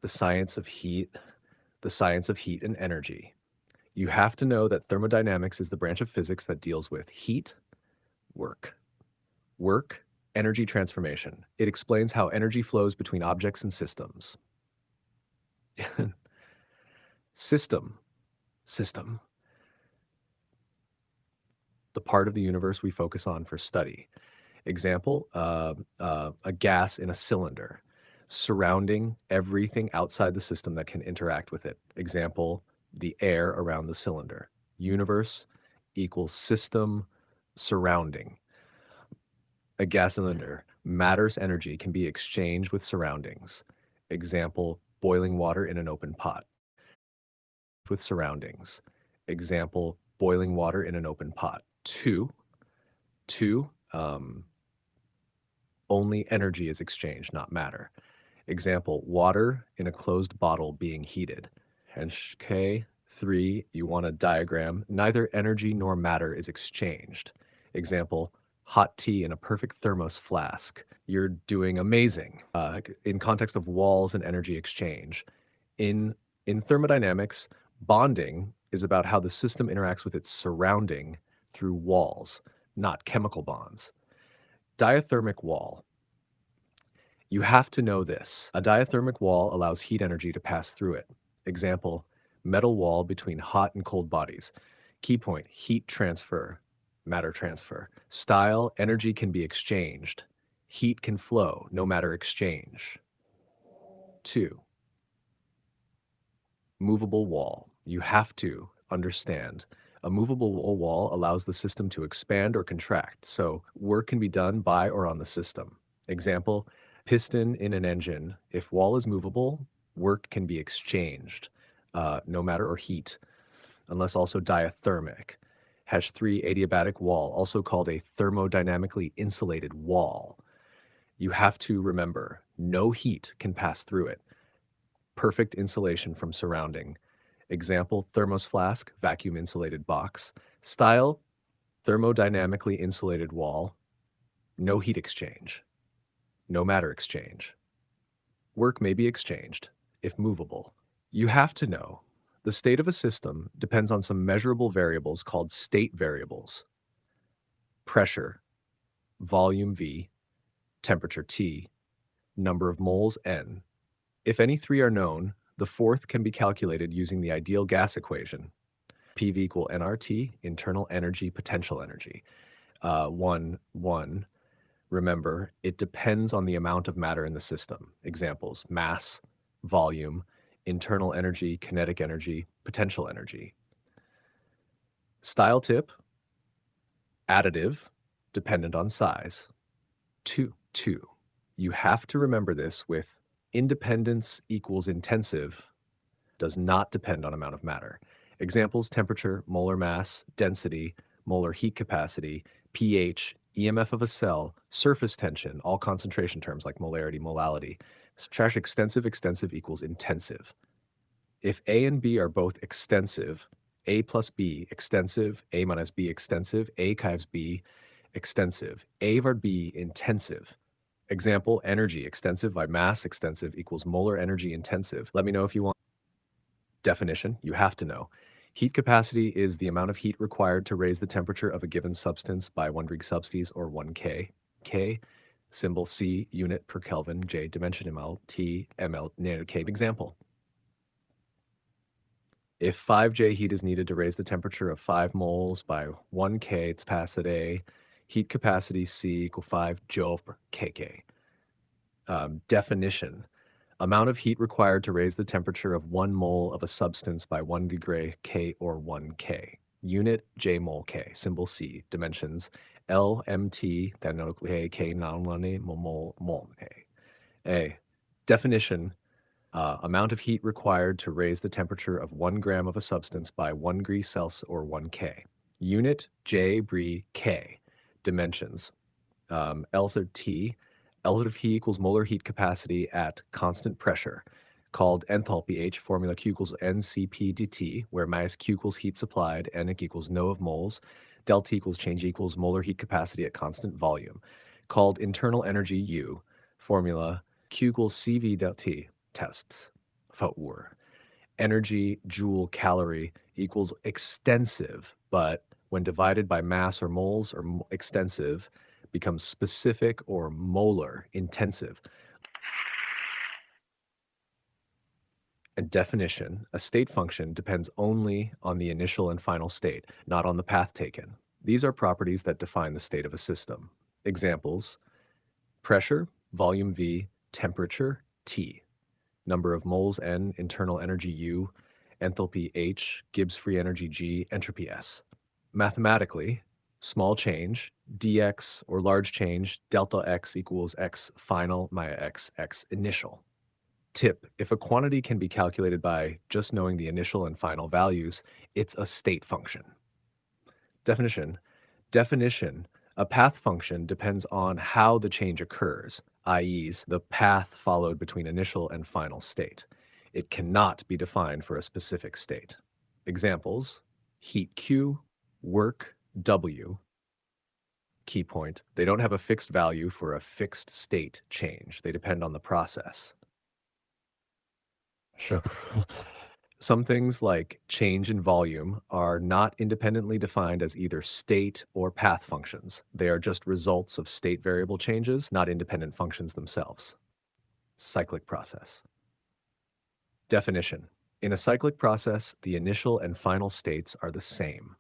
the science of heat, the science of heat and energy. You have to know that thermodynamics is the branch of physics that deals with heat, work, energy transformation. It explains how energy flows between objects and systems. System, system, the part of the universe we focus on for study. Example, a gas in a cylinder, surrounding everything outside the system that can interact with it. Example, the air around the cylinder. Universe equals system surrounding. A gas cylinder, matter's energy can be exchanged with surroundings. Example, boiling water in an open pot. With surroundings. Example, boiling water in an open pot. Two, only energy is exchanged, not matter. Example, water in a closed bottle being heated. Hence, K. 3, you want a diagram. Neither energy nor matter is exchanged. Example, hot tea in a perfect thermos flask. You're doing amazing. In context of walls and energy exchange. In thermodynamics, bonding is about how the system interacts with its surrounding through walls, not chemical bonds. Diathermic wall. You have to know this. A diathermic wall allows heat energy to pass through it. Example, metal wall between hot and cold bodies. Key point, heat transfer, matter transfer. Style, energy can be exchanged. Heat can flow, no matter exchange. 2. Movable wall. You have to understand. A movable wall allows the system to expand or contract, so work can be done by or on the system. Example, piston in an engine. If wall is movable, work can be exchanged, no matter or heat, unless also diathermic. Hash 3, adiabatic wall, also called a thermodynamically insulated wall. You have to remember, no heat can pass through it. Perfect insulation from surrounding. Example, thermos flask, vacuum insulated box. Style, thermodynamically insulated wall. No heat exchange. No matter exchange. Work may be exchanged, if movable. You have to know, the state of a system depends on some measurable variables called state variables. Pressure, volume V, temperature T, number of moles N. If any three are known, the fourth can be calculated using the ideal gas equation. PV equal nRT, internal energy, potential energy. 1. Remember, it depends on the amount of matter in the system. Examples, mass, volume, internal energy, kinetic energy, potential energy. Style tip, additive, dependent on size. 2. You have to remember this with independence equals intensive does not depend on amount of matter. Examples, temperature, molar mass, density, molar heat capacity, pH, EMF of a cell, surface tension, all concentration terms like molarity, molality. Trash extensive equals intensive. If A and B are both extensive, A plus B extensive, A minus B extensive, A times B extensive, A var B intensive. Example, energy extensive by mass extensive equals molar energy intensive. Let me know if you want. Definition, you have to know. Heat capacity is the amount of heat required to raise the temperature of a given substance by 1 degree Celsius or 1 K. K, symbol C, unit per Kelvin, J, dimension ml, T, ml, nano K. Example. If 5J heat is needed to raise the temperature of 5 moles by 1 K, it's capacity, heat capacity C equal 5 joule per kk. Definition, amount of heat required to raise the temperature of 1 mole of a substance by 1 degree K or 1 K. Unit J mole K, symbol C, dimensions L, MT, K, mol, K. A. Definition, amount of heat required to raise the temperature of 1 gram of a substance by 1 degree Celsius or 1 K. Unit J br K, dimensions L sub T, L sub T equals molar heat capacity at constant pressure, called enthalpy H, formula Q equals NCP dt, where minus Q equals heat supplied, N equals no of moles, delta equals change equals molar heat capacity at constant volume, called internal energy U, formula Q equals CV delta T. Tests. Were. Energy, joule, calorie equals extensive, but when divided by mass or moles or extensive becomes specific or molar, intensive. And definition, a state function depends only on the initial and final state, not on the path taken. These are properties that define the state of a system. Examples: pressure, volume V, temperature, T, number of moles N, internal energy U, enthalpy H, Gibbs free energy G, entropy S. Mathematically, small change, dx, or large change, delta x equals x final Maya x initial. Tip: if a quantity can be calculated by just knowing the initial and final values, it's a state function. Definition: a path function depends on how the change occurs, i.e., the path followed between initial and final state. It cannot be defined for a specific state. Examples: heat Q, work W. Key point: they don't have a fixed value for a fixed state change. They depend on the process. Sure. Some things like change in volume are not independently defined as either state or path functions. They are just results of state variable changes, not independent functions themselves. Cyclic process. Definition: in a cyclic process, the initial and final states are the same.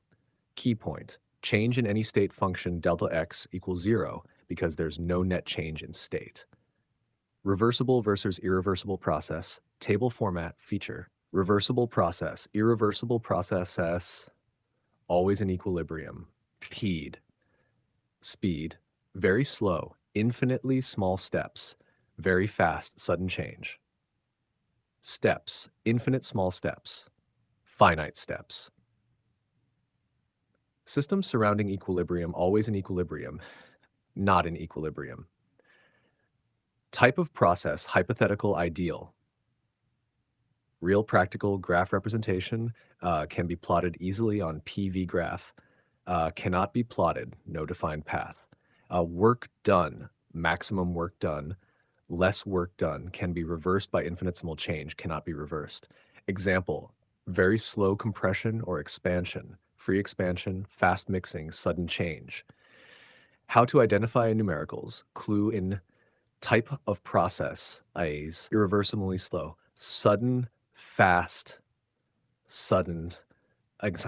Key point: change in any state function delta x equals 0 because there's no net change in state. Reversible versus irreversible process, table format feature. Reversible process, irreversible process S, always in equilibrium. Speed, very slow, infinitely small steps, very fast, sudden change. Steps, infinite small steps, finite steps. Systems surrounding equilibrium, always in equilibrium, not in equilibrium. Type of process, hypothetical ideal. Real practical graph representation can be plotted easily on PV graph, cannot be plotted, no defined path. Work done, maximum work done, less work done can be reversed by infinitesimal change, cannot be reversed. Example: very slow compression or expansion, free expansion, fast mixing, sudden change. How to identify numericals, clue in type of process, I's irreversibly slow, sudden, fast, sudden,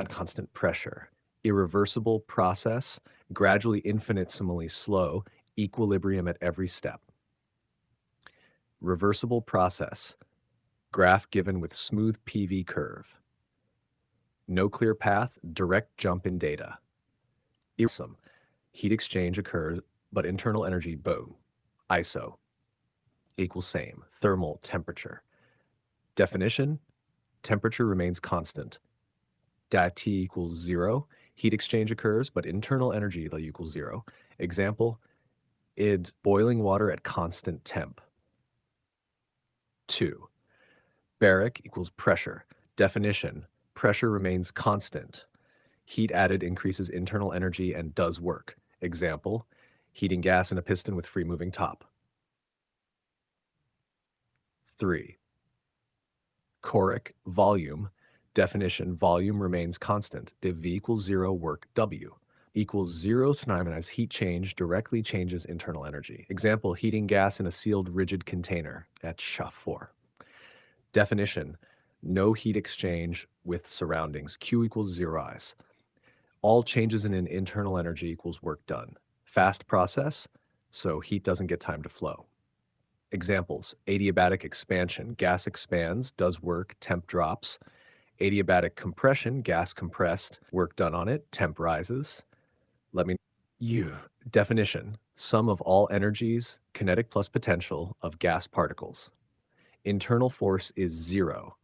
constant pressure. Irreversible process, gradually infinitesimally slow, equilibrium at every step. Reversible process, graph given with smooth PV curve. No clear path, direct jump in data. Irreversible, heat exchange occurs, but internal energy, boom. ISO equals same, thermal temperature. Definition: temperature remains constant. T equals 0. Heat exchange occurs, but internal energy equals 0. Example: boiling water at constant temp. 2. Baric equals pressure. Definition: pressure remains constant. Heat added increases internal energy and does work. Example: heating gas in a piston with free moving top. 3. Choric volume. Definition: volume remains constant. Div V equals 0, work W equals 0 time as heat change directly changes internal energy. Example: heating gas in a sealed rigid container at SHA4. Definition: no heat exchange with surroundings. Q equals 0 Is. All changes in an internal energy equals work done. Fast process, so heat doesn't get time to flow. Examples: adiabatic expansion, gas expands, does work, temp drops. Adiabatic compression, gas compressed, work done on it, temp rises. Definition: sum of all energies, kinetic plus potential, of gas particles. Internal force is 0,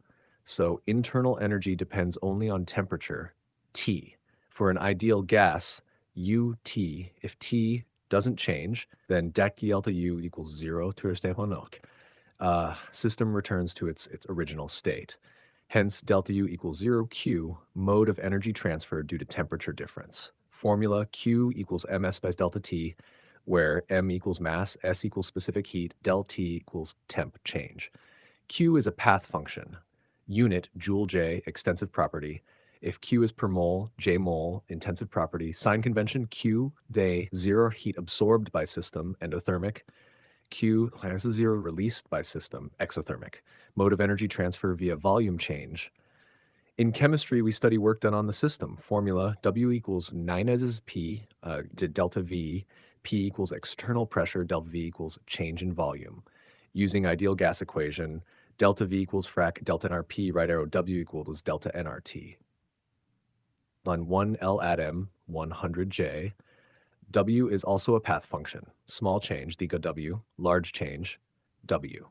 so internal energy depends only on temperature, T. For an ideal gas, UT, if T doesn't change, then delta U equals 0 to system returns to its original state. Hence, delta U equals 0 Q, mode of energy transfer due to temperature difference. Formula: Q equals ms times delta T, where m equals mass, s equals specific heat, del T equals temp change. Q is a path function. Unit, joule J, extensive property. If Q is per mole, J mole, intensive property. Sign convention, Q, day, zero heat absorbed by system, endothermic. Q, minus zero released by system, exothermic. Mode of energy transfer via volume change. In chemistry, we study work done on the system. Formula, W equals 9 as P, delta V. P equals external pressure, delta V equals change in volume. Using ideal gas equation, delta V equals frac delta nRP, right arrow W equals delta nRT. On 1 L at M, 100 J. W is also a path function. Small change, the W, large change, W.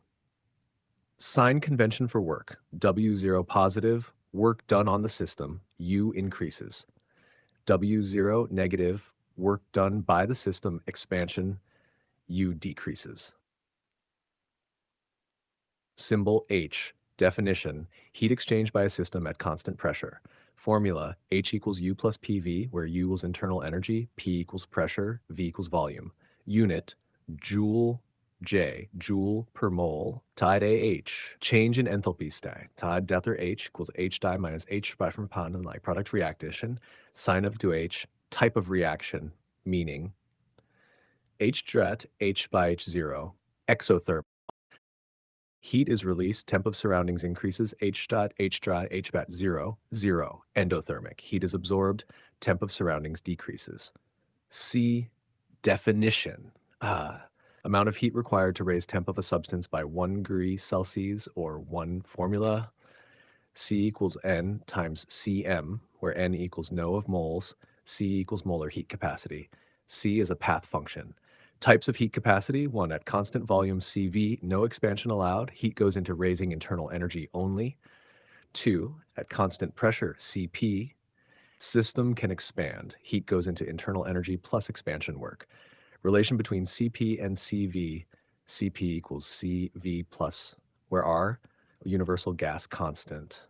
Sign convention for work. W0 positive, work done on the system, U increases. W0 negative, work done by the system, expansion, U decreases. Symbol H, definition, heat exchange by a system at constant pressure. Formula, H equals U plus PV, where U equals internal energy, P equals pressure, V equals volume. Unit, joule J, joule per mole, tide AH, change in enthalpy state. Tide delta H equals H die minus H by from pound and like product reaction, sign of to H, type of reaction, meaning H dret, H by H0, exotherm. Heat is released, temp of surroundings increases, H dot, H dot, H bat 0, 0, endothermic. Heat is absorbed, temp of surroundings decreases. C, definition. Amount of heat required to raise temp of a substance by 1 degree Celsius or 1 formula. C equals N times Cm, where N equals no of moles, C equals molar heat capacity. C is a path function. Types of heat capacity, 1 at constant volume CV, no expansion allowed, heat goes into raising internal energy only. 2 at constant pressure CP, system can expand, heat goes into internal energy plus expansion work. Relation between CP and CV, CP equals CV plus, where R, universal gas constant,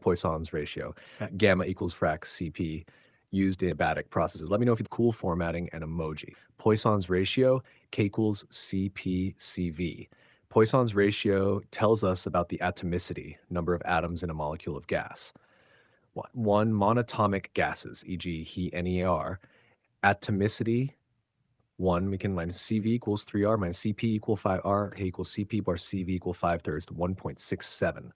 Poisson's ratio, gamma equals frac CP, used in adiabatic processes. Let me know if it's cool formatting and emoji. Poisson's ratio, K equals CP CV. Poisson's ratio tells us about the atomicity, number of atoms in a molecule of gas. One, monatomic gases, e.g. He, NER, atomicity, 1, we can minus CV equals 3R minus CP equal 5R, K equals CP bar CV equal 5/3 to 1.67.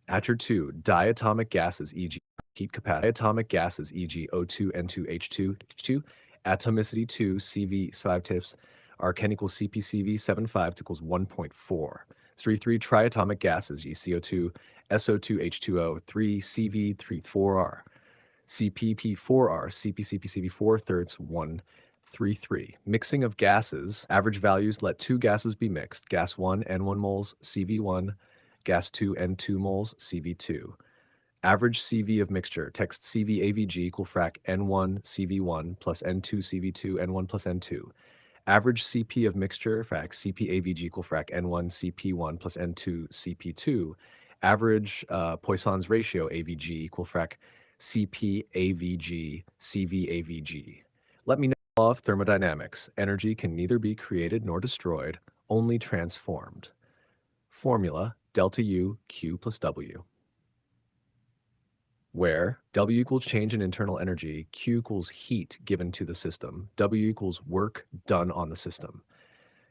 Atcher 2, diatomic gases, e.g. heat capacity. Diatomic gases, e.g. O2, N2, H2, atomicity 2, CV 5 tips, R can equals CP CV 7/5 equals 1.4. 3 triatomic gases, GCO2, SO2, H2O, 3 CV 3 4R. CPP4R, CPCPCV 4/3, 133. Mixing of gases. Average values, let 2 gases be mixed. Gas 1, N1 moles, CV1. Gas 2, N2 moles, CV2. Average CV of mixture. Text CV AVG equal frac N1 CV1 plus N2 CV2 N1 plus N2. Average CP of mixture, frac CP AVG equal frac N1 CP1 plus N2 CP2. Average Poisson's ratio AVG equal frac CP AVG CV AVG. Let me know law of thermodynamics. Energy can neither be created nor destroyed, only transformed. Formula delta U Q plus W, where W equals change in internal energy, Q equals heat given to the system, W equals work done on the system.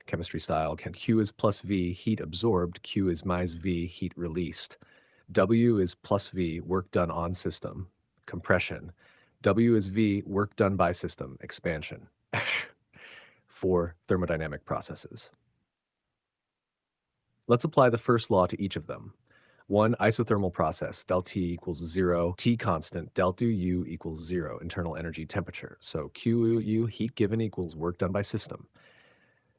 Chemistry style, Q is plus V, heat absorbed, Q is minus V, heat released. W is plus V, work done on system, compression. W is V, work done by system, expansion, for thermodynamic processes. Let's apply the first law to each of them. 1, isothermal process, del T equals 0, T constant, delta U equals 0, internal energy temperature. So QU, heat given equals work done by system.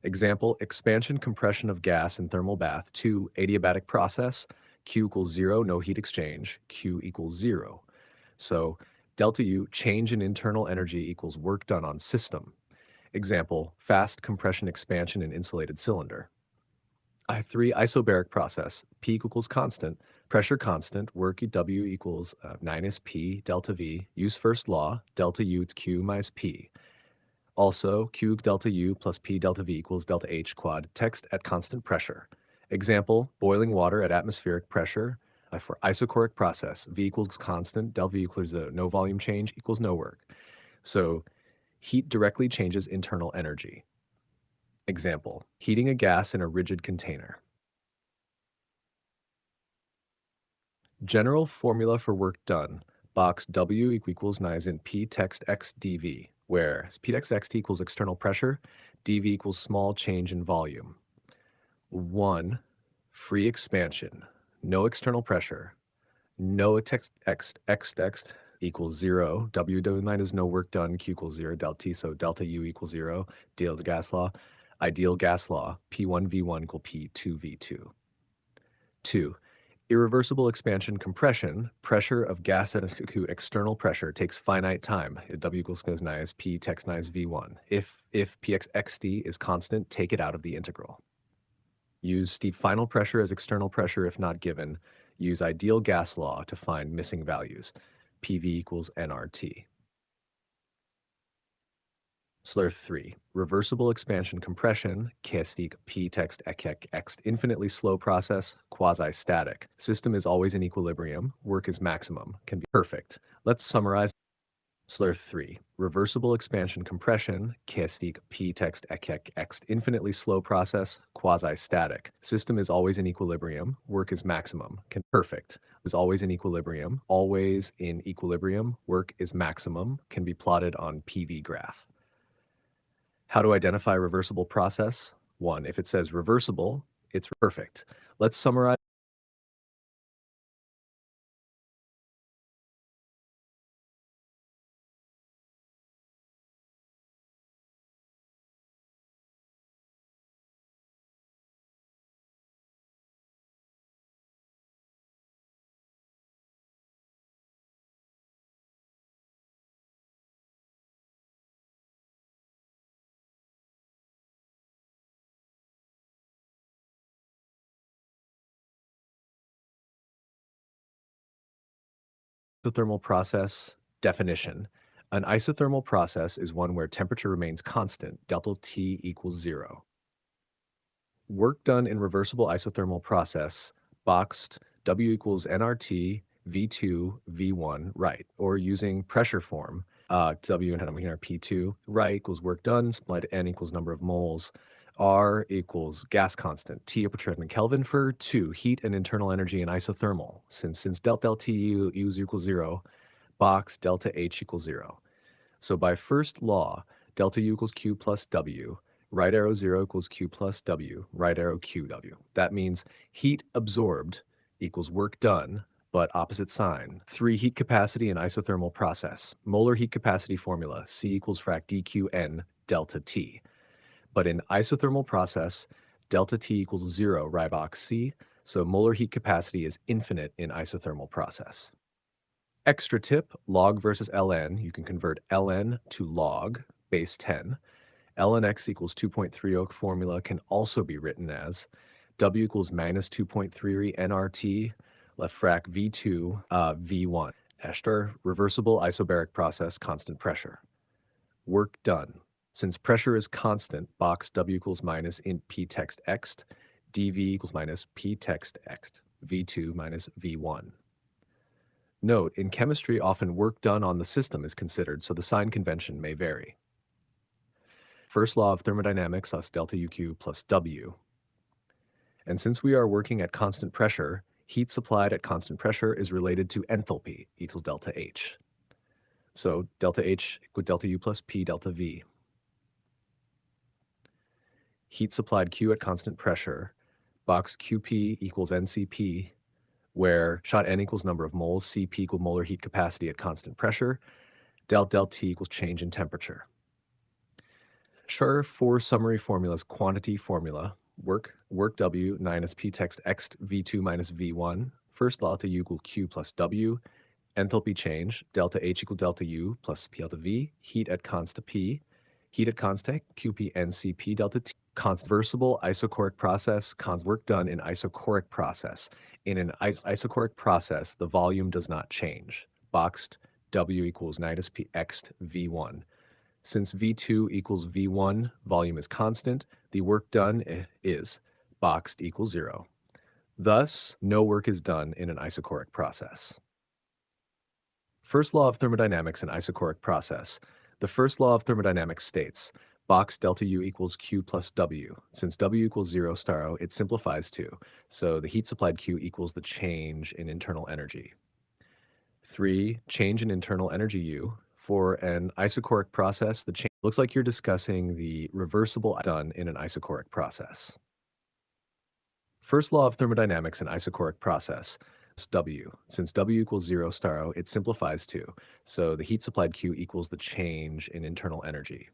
Example, expansion compression of gas in thermal bath. 2, adiabatic process, Q equals 0, no heat exchange, Q equals 0. So delta U, change in internal energy equals work done on system. Example, fast compression expansion in insulated cylinder. I3, isobaric process, P equals constant, pressure constant, work W equals minus P delta V, use first law, delta U to Q minus P. Also, Q delta U plus P delta V equals delta H quad, text at constant pressure. Example, boiling water at atmospheric pressure for isochoric process, V equals constant, del V equals no volume change equals no work. So heat directly changes internal energy. Example, heating a gas in a rigid container. General formula for work done. Box W equals nice in P text X dV, where P text X equals external pressure, dV equals small change in volume. 1. Free expansion. No external pressure. No text X equals 0. W minus no work done. Q equals 0. Delta T, so delta U equals 0. Deal the gas law. Ideal gas law. P1 V1 equal P2 V2. 2. Irreversible expansion compression, pressure of gas at external pressure takes finite time. W equals nice P text nice V1. If Px xt is constant, take it out of the integral. Use the final pressure as external pressure if not given. Use ideal gas law to find missing values. PV equals nRT. Slur 3. Reversible expansion compression, KST P text X infinitely slow process, quasi-static. System is always in equilibrium, work is maximum, can be perfect. Let's summarize. Slur 3. Reversible expansion compression, KST P text X infinitely slow process, quasi-static. System is always in equilibrium, work is maximum, can perfect. Is always in equilibrium, work is maximum, can be plotted on PV graph. How to identify reversible process? 1. If it says reversible, it's perfect. Let's summarize. Isothermal process definition. An isothermal process is one where temperature remains constant, delta T equals 0. Work done in reversible isothermal process, boxed W equals nRT, V2, V1, right, or using pressure form, W and I'm here P2, right equals work done, split N equals number of moles, R equals gas constant, T per Kelvin for 2, heat and internal energy in isothermal. Since delta T U equals 0, box delta H equals 0. So by first law, delta U equals Q plus W, right arrow 0 equals Q plus W, right arrow QW. That means heat absorbed equals work done, but opposite sign. 3. Heat capacity in isothermal process. Molar heat capacity formula, C equals frac dQn delta T. But in isothermal process, delta T equals 0, right box C, so molar heat capacity is infinite in isothermal process. Extra tip, log versus ln. You can convert ln to log, base 10. ln x equals 2.30 formula can also be written as W equals minus 2.3 nRT, left frac V2, V1. Ester, reversible isobaric process, constant pressure. Work done. Since pressure is constant, box W equals minus in P text X, dV equals minus P text X, V2 minus V1. Note, in chemistry, often work done on the system is considered, so the sign convention may vary. First law of thermodynamics, thus delta UQ plus W. And since we are working at constant pressure, heat supplied at constant pressure is related to enthalpy equals delta H. So delta H equals delta U plus P delta V. Heat supplied Q at constant pressure, box QP equals NCP, where shot N equals number of moles, Cp equals molar heat capacity at constant pressure, del T equals change in temperature. Sure, 4 summary formulas, quantity formula, work W minus P text X V2 minus V1, first law to U equal Q plus W, enthalpy change, delta H equal delta U plus P delta V, heat at constant P, heat at constant QP NCP delta T, conversible isochoric process, work done in isochoric process. In an isochoric process, the volume does not change. Boxed W equals minus P X V1. Since V2 equals V1, volume is constant, the work done is boxed equals 0. Thus, no work is done in an isochoric process. First law of thermodynamics and isochoric process. The first law of thermodynamics states, box delta U equals Q plus W. Since W equals 0 star O, it simplifies to, so the heat supplied Q equals the change in internal energy. 3, change in internal energy U. For an isochoric process, the change looks like you're discussing the reversible done in an isochoric process. First law of thermodynamics and isochoric process. W. Since W equals 0 star O, it simplifies to, so the heat supplied Q equals the change in internal energy.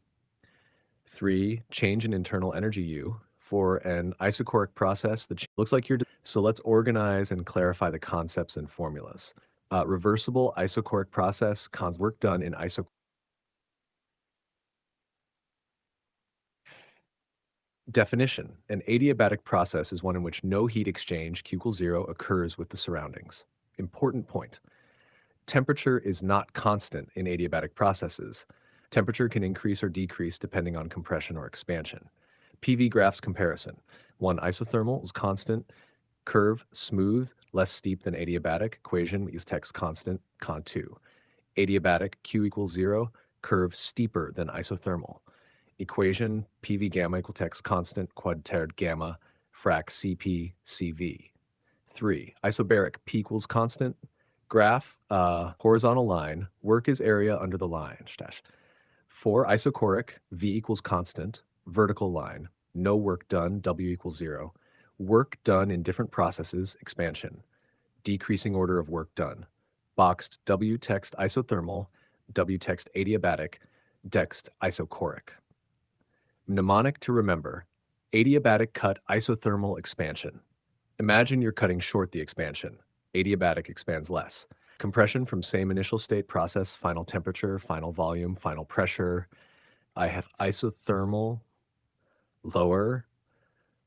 3, change in internal energy U. For an isochoric process, looks like so let's organize and clarify the concepts and formulas. Reversible isochoric process, work done in Definition. An adiabatic process is one in which no heat exchange, Q equals 0, occurs with the surroundings. Important point. Temperature is not constant in adiabatic processes. Temperature can increase or decrease depending on compression or expansion. PV graphs comparison. One isothermal is constant, curve smooth, less steep than adiabatic, equation is text constant, con 2. Adiabatic, Q equals 0, curve steeper than isothermal. Equation, PV gamma equal text constant, quadratic gamma, frac Cp, Cv. 3. Isobaric, P equals constant, graph, horizontal line, work is area under the line, dash. 4. Isochoric, V equals constant, vertical line, no work done, W equals 0. Work done in different processes, expansion. Decreasing order of work done. Boxed, W text isothermal, W text adiabatic, text isochoric. Mnemonic to remember. Adiabatic cut isothermal expansion. Imagine you're cutting short the expansion. Adiabatic expands less. Compression from same initial state process, final temperature, final volume, final pressure. I have isothermal, lower,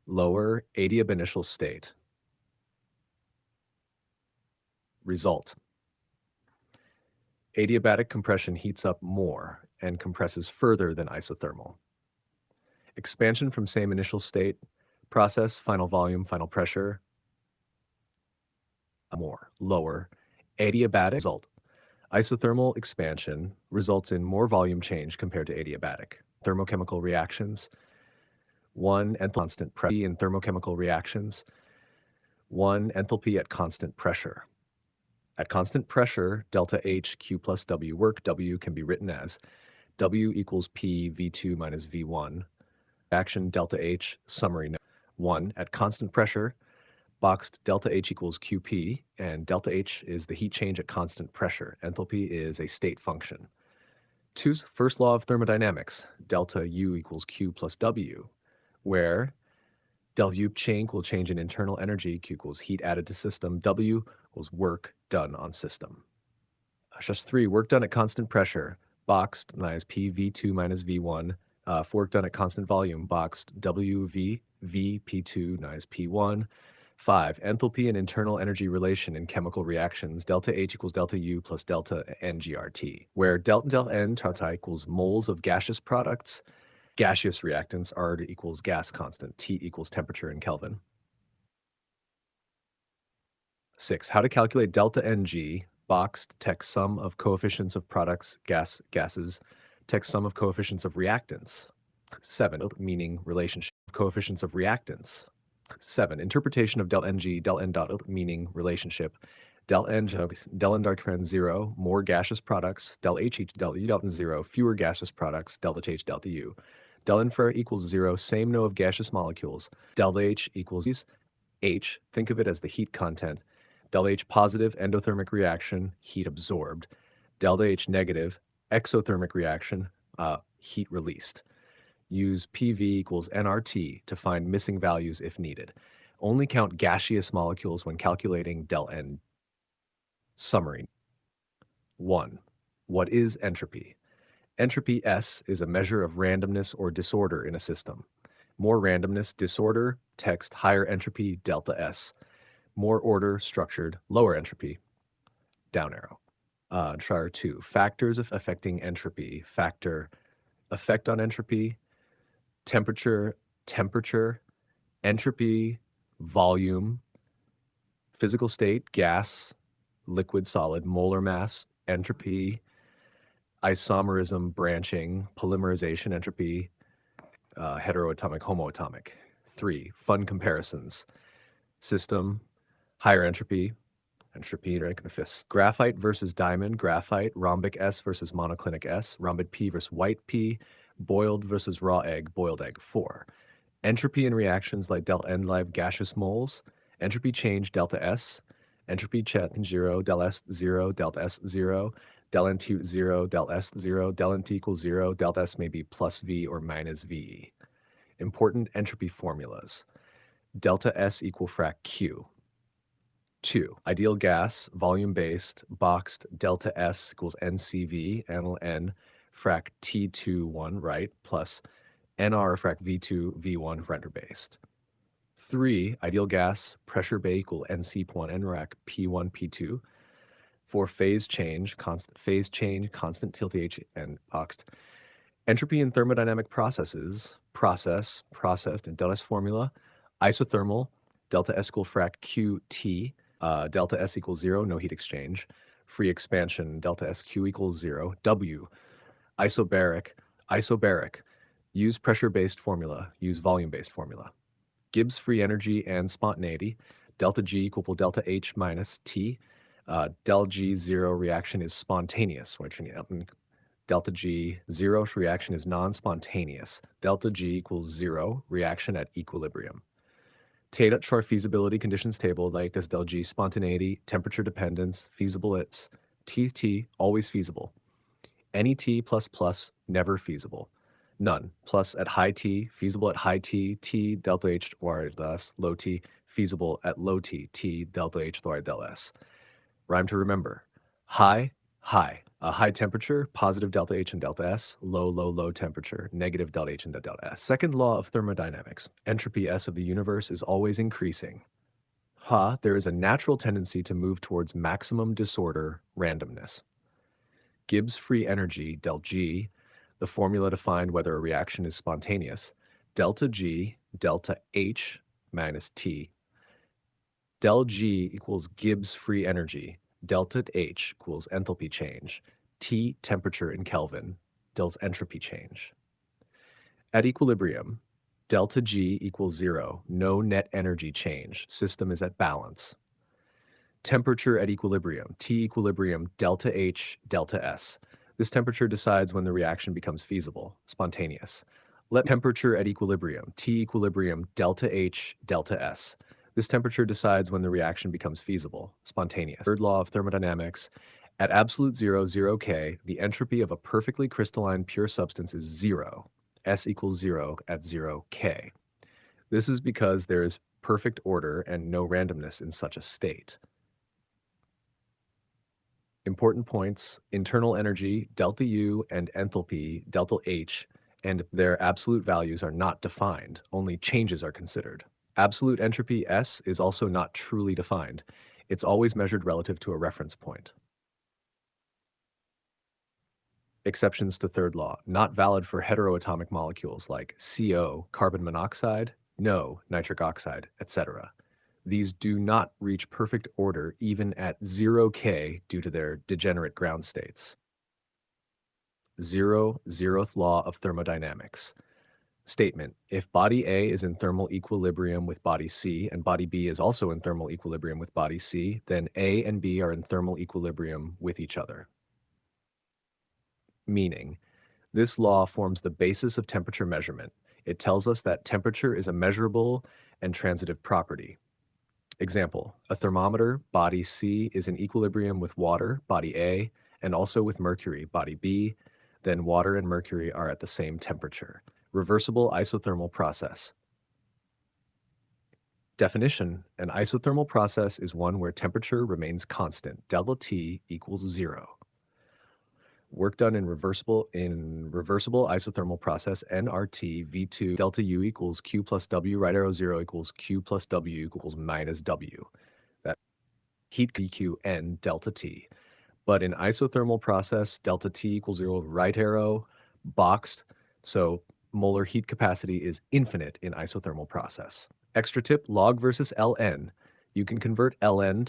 adiab initial state. Result. Adiabatic compression heats up more and compresses further than isothermal. Expansion from same initial state, process, final volume, final pressure, more, lower. Adiabatic result. Isothermal expansion results in more volume change compared to adiabatic. Thermochemical reactions. 1. Constant pressure in thermochemical reactions. 1. Enthalpy at constant pressure. At constant pressure, delta H Q plus W work W can be written as W equals P V2 minus V1. Action delta H summary note. 1. At constant pressure, boxed delta H equals QP, and delta H is the heat change at constant pressure. Enthalpy is a state function. 2. First law of thermodynamics, delta U equals Q plus W, where delta U will change in internal energy, Q equals heat added to system, W equals work done on system. Just 3, work done at constant pressure, boxed minus PV2 minus V1, for work done at constant volume, boxed WV, P2 minus P1. 5. Enthalpy and internal energy relation in chemical reactions, delta H equals delta U plus delta NGRT, where delta N equals moles of gaseous products, gaseous reactants, R equals gas constant, T equals temperature in Kelvin. 6. How to calculate delta Ng, boxed text sum of coefficients of products, gases, text sum of coefficients of reactants. 7. Meaning relationship of coefficients of reactants. 7. Interpretation of del Ng, del N dot meaning relationship. Del N, del N dark 0, more gaseous products. Del H, del U, delta 0, fewer gaseous products. Delta H, delta U. Del infra equals 0, same no of gaseous molecules. Delta H equals H, think of it as the heat content. Delta H positive, endothermic reaction, heat absorbed. Delta H negative, exothermic reaction, heat released. Use PV equals nRT to find missing values if needed. Only count gaseous molecules when calculating del N. Summary. 1. What is entropy? Entropy S is a measure of randomness or disorder in a system. More randomness, disorder, text higher entropy, delta S. More order, structured, lower entropy, down arrow. Char 2. Factors affecting entropy. Factor, effect on entropy, temperature, entropy, volume, Physical state, gas, liquid, solid, molar mass, entropy, isomerism, branching, polymerization, entropy, heteroatomic, homoatomic. 3. Fun comparisons. System, higher entropy, entropy, rank in the fifth. Graphite versus diamond, graphite, rhombic S versus monoclinic S, rhombic P versus white P, boiled versus raw egg, boiled egg. 4. Entropy in reactions like delta N live gaseous moles, entropy change delta S, entropy change 0, del S 0, delta S 0, del N T 0, del S 0, del N T equals 0, delta S may be plus V or minus VE. Important entropy formulas. Delta S equal frac Q. 2. Ideal gas, volume-based, boxed, delta S equals NCV, N frac T21, right, plus NR frac V2, V1, render-based. 3. Ideal gas, pressure bay equal NC1, NRAC P1, P2. 4. Phase change, constant TLTH, and boxed. Entropy in thermodynamic processes, processed, and delta S formula, isothermal, delta S equal frac QT, delta S equals 0, no heat exchange. Free expansion, delta SQ equals 0. W, isobaric. Use pressure-based formula, use volume-based formula. Gibbs free energy and spontaneity, delta G equal delta H minus T. Del G 0 reaction is spontaneous, delta G 0 reaction is non-spontaneous. Delta G equals 0 reaction at equilibrium. Taylor chart feasibility conditions table like this del G spontaneity, temperature dependence, feasible it's TT always feasible. Any T plus plus never feasible. None. Plus at high T, feasible at high T, T delta H or less, low T, feasible at low T, T delta H or del S. Rhyme to remember. High, high temperature, positive delta H and delta S, low temperature, negative delta H and delta S. Second law of thermodynamics, entropy S of the universe is always increasing. There is a natural tendency to move towards maximum disorder, randomness. Gibbs free energy, del G, the formula to find whether a reaction is spontaneous, delta G, delta H minus T. Del G equals Gibbs free energy, delta H equals enthalpy change, T temperature in Kelvin, del's entropy change. At equilibrium, delta G equals 0, no net energy change, system is at balance. Temperature at equilibrium, T equilibrium, delta H, delta S. This temperature decides when the reaction becomes feasible, spontaneous. Let temperature at equilibrium, T equilibrium, delta H, delta S. This temperature decides when the reaction becomes feasible, spontaneous. Third law of thermodynamics, at absolute 0, 0K, the entropy of a perfectly crystalline pure substance is 0. S equals 0 at 0K. This is because there is perfect order and no randomness in such a state. Important points, internal energy, delta U, and enthalpy, delta H, and their absolute values are not defined, only changes are considered. Absolute entropy S is also not truly defined. It's always measured relative to a reference point. Exceptions to third law, not valid for heteroatomic molecules like CO, carbon monoxide, no, nitric oxide, etc. These do not reach perfect order even at 0K due to their degenerate ground states. Zeroth law of thermodynamics. Statement: if body A is in thermal equilibrium with body C and body B is also in thermal equilibrium with body C, then A and B are in thermal equilibrium with each other. Meaning, this law forms the basis of temperature measurement. It tells us that temperature is a measurable and transitive property. Example, a thermometer, body C, is in equilibrium with water, body A, and also with mercury, body B. Then water and mercury are at the same temperature. Reversible isothermal process. Definition: an isothermal process is one where temperature remains constant, delta T equals 0. Work done in reversible isothermal process, nRT V2 delta U equals Q plus W, right arrow 0 equals Q plus W equals minus W. That heat PQ N delta T. But in isothermal process, delta T equals 0, right arrow, boxed, so molar heat capacity is infinite in isothermal process. Extra tip, log versus Ln. You can convert ln